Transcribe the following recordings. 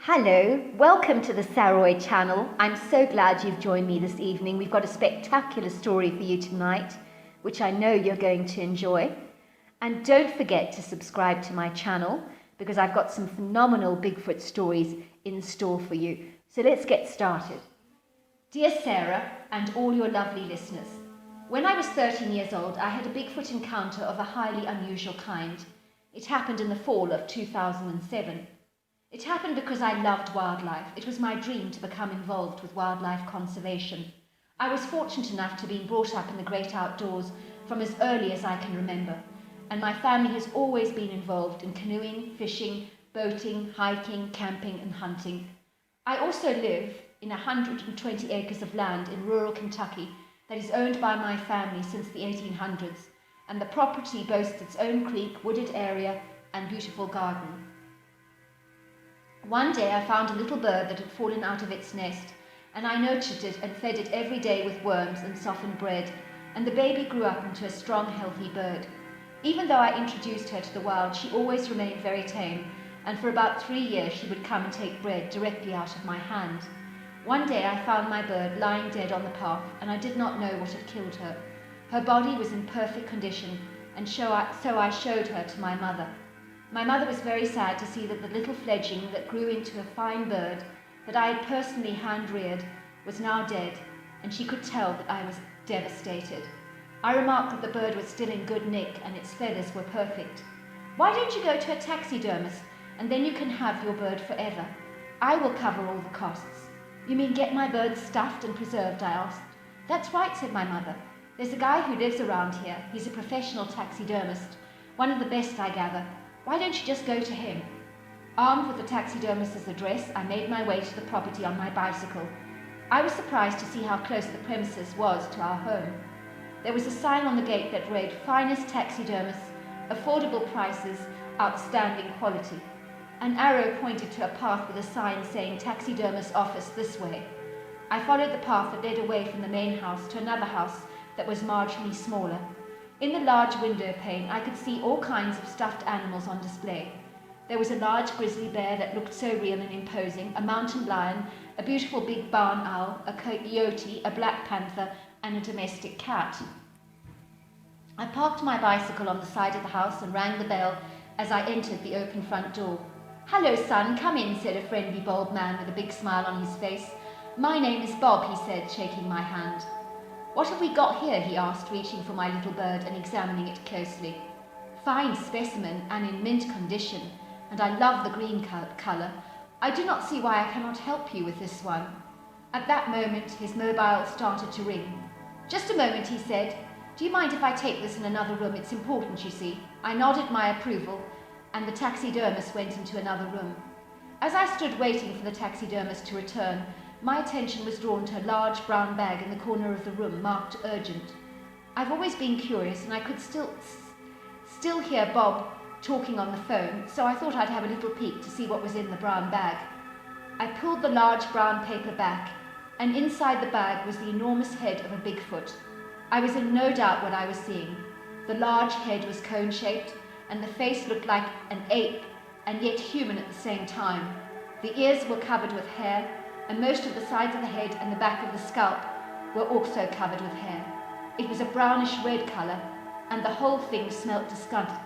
Hello, welcome to the Saroy channel. I'm so glad you've joined me this evening. We've got a spectacular story for you tonight, which I know you're going to enjoy. And don't forget to subscribe to my channel because I've got some phenomenal Bigfoot stories in store for you. So let's get started. Dear Sarah and all your lovely listeners, when I was 13 years old, I had a Bigfoot encounter of a highly unusual kind. It happened in the fall of 2007. It happened because I loved wildlife. It was my dream to become involved with wildlife conservation. I was fortunate enough to be brought up in the great outdoors from as early as I can remember, and my family has always been involved in canoeing, fishing, boating, hiking, camping and hunting. I also live in 120 acres of land in rural Kentucky that is owned by my family since the 1800s, and the property boasts its own creek, wooded area and beautiful garden. One day I found a little bird that had fallen out of its nest, and I nurtured it and fed it every day with worms and softened bread, and the baby grew up into a strong, healthy bird. Even though I introduced her to the wild, she always remained very tame, and for about 3 years she would come and take bread directly out of my hand. One day I found my bird lying dead on the path, and I did not know what had killed her. Her body was in perfect condition, and so I showed her to my mother. My mother was very sad to see that the little fledgling that grew into a fine bird that I had personally hand-reared was now dead, and she could tell that I was devastated. I remarked that the bird was still in good nick and its feathers were perfect. "Why don't you go to a taxidermist and then you can have your bird forever? I will cover all the costs." "You mean get my bird stuffed and preserved?" I asked. "That's right," said my mother. "There's a guy who lives around here. He's a professional taxidermist, one of the best, I gather. Why don't you just go to him?" Armed with the taxidermist's address, I made my way to the property on my bicycle. I was surprised to see how close the premises was to our home. There was a sign on the gate that read, "Finest taxidermists, affordable prices, outstanding quality." An arrow pointed to a path with a sign saying "Taxidermist office this way." I followed the path that led away from the main house to another house that was marginally smaller. In the large window pane, I could see all kinds of stuffed animals on display. There was a large grizzly bear that looked so real and imposing, a mountain lion, a beautiful big barn owl, a coyote, a black panther, and a domestic cat. I parked my bicycle on the side of the house and rang the bell as I entered the open front door. "Hello, son, come in," said a friendly, bold man with a big smile on his face. "My name is Bob," he said, shaking my hand. "What have we got here?" he asked, reaching for my little bird and examining it closely. "Fine specimen and in mint condition, and I love the green colour. I do not see why I cannot help you with this one." At that moment, his mobile started to ring. "Just a moment," he said. "Do you mind if I take this in another room? It's important, you see." I nodded my approval, and the taxidermist went into another room. As I stood waiting for the taxidermist to return, my attention was drawn to a large brown bag in the corner of the room marked "Urgent." I've always been curious, and I could still hear Bob talking on the phone, so I thought I'd have a little peek to see what was in the brown bag. I pulled the large brown paper back, and inside the bag was the enormous head of a Bigfoot. I was in no doubt what I was seeing. The large head was cone-shaped, and the face looked like an ape, and yet human at the same time. The ears were covered with hair, and most of the sides of the head and the back of the scalp were also covered with hair. It was a brownish red colour, and the whole thing smelt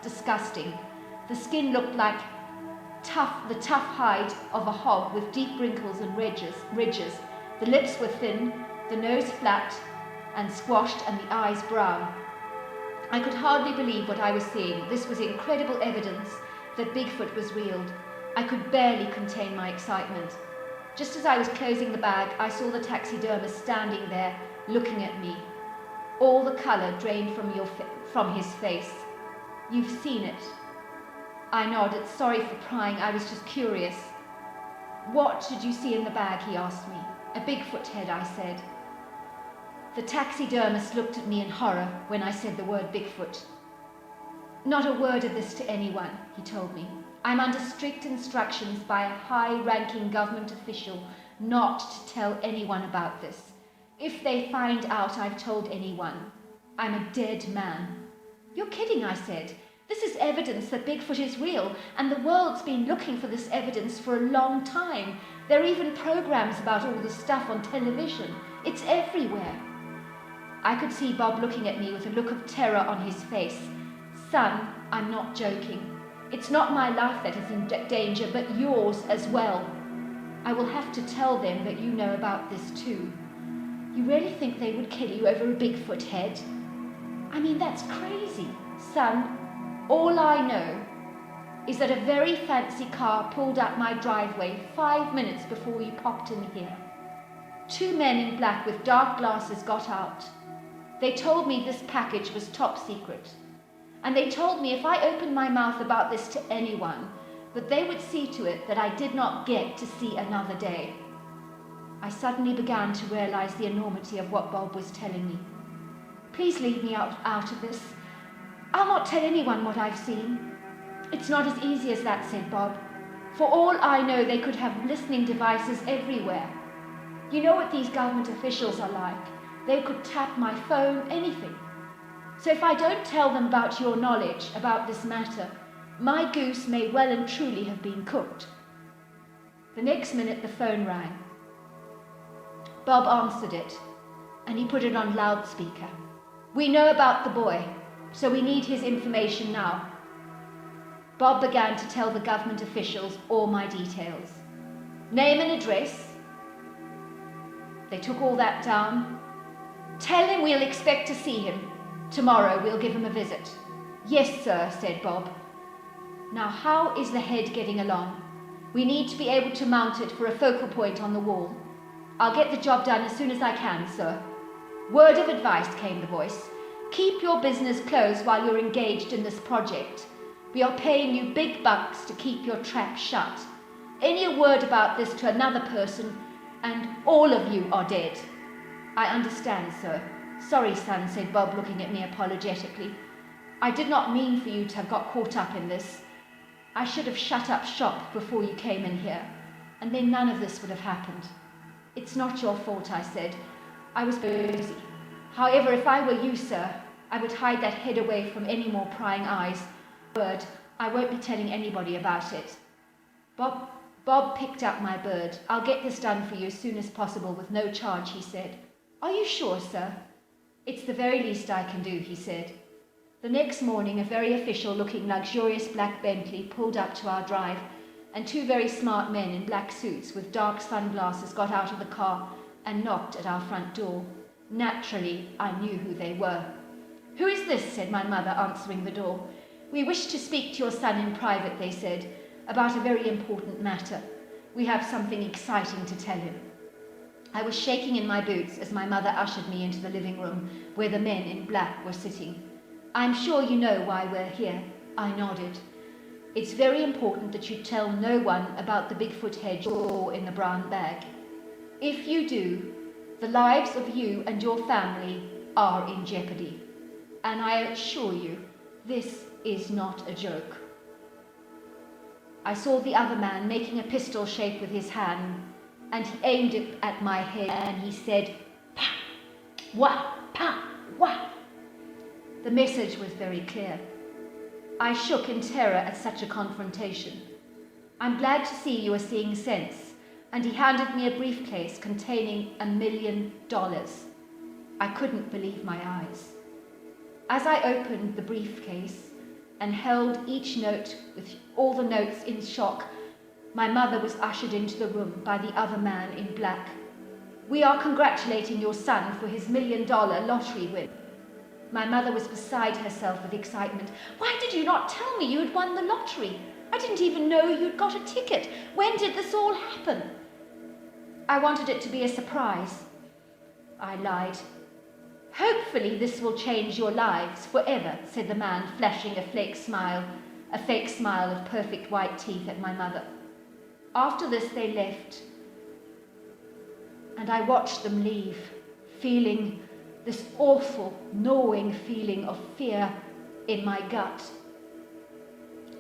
disgusting. The skin looked like the tough hide of a hog with deep wrinkles and ridges. The lips were thin, the nose flat and squashed, and the eyes brown. I could hardly believe what I was seeing. This was incredible evidence that Bigfoot was real. I could barely contain my excitement. Just as I was closing the bag, I saw the taxidermist standing there, looking at me. All the colour drained from his face. "You've seen it?" I nodded. Sorry for prying, I was just curious. "What did you see in the bag?" he asked me. "A Bigfoot head," I said. The taxidermist looked at me in horror when I said the word Bigfoot. "Not a word of this to anyone," he told me. "I'm under strict instructions by a high-ranking government official not to tell anyone about this. If they find out I've told anyone, I'm a dead man." "You're kidding," I said. This is evidence that Bigfoot is real, and the world's been looking for this evidence for a long time. There are even programs about all this stuff on television. It's everywhere. I could see Bob looking at me with a look of terror on his face. Son, I'm not joking. It's not my life that is in danger, but yours as well. I will have to tell them that you know about this too. You really think they would kill you over a Bigfoot head? I mean, that's crazy. Son, all I know is that a very fancy car pulled up my driveway 5 minutes before you popped in here. 2 men in black with dark glasses got out. They told me this package was top secret. And they told me if I opened my mouth about this to anyone, that they would see to it that I did not get to see another day. I suddenly began to realize the enormity of what Bob was telling me. Please leave me out of this. I'll not tell anyone what I've seen. It's not as easy as that, said Bob. For all I know, they could have listening devices everywhere. You know what these government officials are like. They could tap my phone, anything. So if I don't tell them about your knowledge about this matter, my goose may well and truly have been cooked. The next minute the phone rang. Bob answered it, and he put it on loudspeaker. We know about the boy, so we need his information now. Bob began to tell the government officials all my details. Name and address. They took all that down. Tell him we'll expect to see him. Tomorrow we'll give him a visit. Yes, sir, said Bob. Now, how is the head getting along? We need to be able to mount it for a focal point on the wall. I'll get the job done as soon as I can, sir. Word of advice, came the voice. Keep your business closed while you're engaged in this project. We are paying you big bucks to keep your trap shut. Any word about this to another person, and all of you are dead. I understand, sir. Sorry, son, said Bob, looking at me apologetically. I did not mean for you to have got caught up in this. I should have shut up shop before you came in here, and then none of this would have happened. It's not your fault, I said. I was busy. However, if I were you, sir, I would hide that head away from any more prying eyes. Bird, I won't be telling anybody about it. Bob picked up my bird. I'll get this done for you as soon as possible with no charge, he said. Are you sure, sir? It's the very least I can do, he said. The next morning, a very official-looking, luxurious black Bentley pulled up to our drive, and 2 very smart men in black suits with dark sunglasses got out of the car and knocked at our front door. Naturally, I knew who they were. Who is this? Said my mother, answering the door. We wish to speak to your son in private, they said, about a very important matter. We have something exciting to tell him. I was shaking in my boots as my mother ushered me into the living room where the men in black were sitting. I'm sure you know why we're here. I nodded. It's very important that you tell no one about the Bigfoot head you saw in the brown bag. If you do, the lives of you and your family are in jeopardy. And I assure you, this is not a joke. I saw the other man making a pistol shape with his hand, and he aimed it at my head, and he said, "Pa, wah, pa, wah." The message was very clear. I shook in terror at such a confrontation. I'm glad to see you are seeing sense, and he handed me a briefcase containing $1 million. I couldn't believe my eyes. As I opened the briefcase and held each note with all the notes in shock, my mother was ushered into the room by the other man in black. We are congratulating your son for his $1 million lottery win. My mother was beside herself with excitement. Why did you not tell me you had won the lottery? I didn't even know you'd got a ticket. When did this all happen? I wanted it to be a surprise. I lied. Hopefully this will change your lives forever, said the man, flashing a fake smile of perfect white teeth at my mother. After this they left, and I watched them leave, feeling this awful, gnawing feeling of fear in my gut.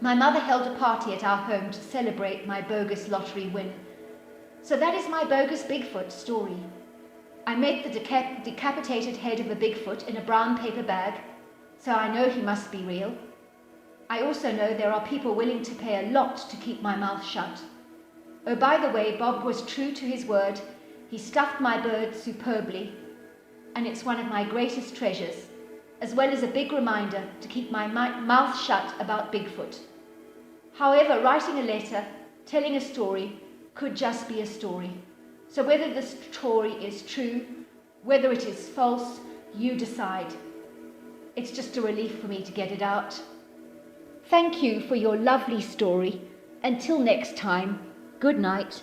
My mother held a party at our home to celebrate my bogus lottery win. So that is my bogus Bigfoot story. I make the decapitated head of a Bigfoot in a brown paper bag, so I know he must be real. I also know there are people willing to pay a lot to keep my mouth shut. Oh, by the way, Bob was true to his word. He stuffed my bird superbly, and it's one of my greatest treasures, as well as a big reminder to keep my mouth shut about Bigfoot. However, writing a letter, telling a story, could just be a story. So whether the story is true, whether it is false, you decide. It's just a relief for me to get it out. Thank you for your lovely story. Until next time, good night.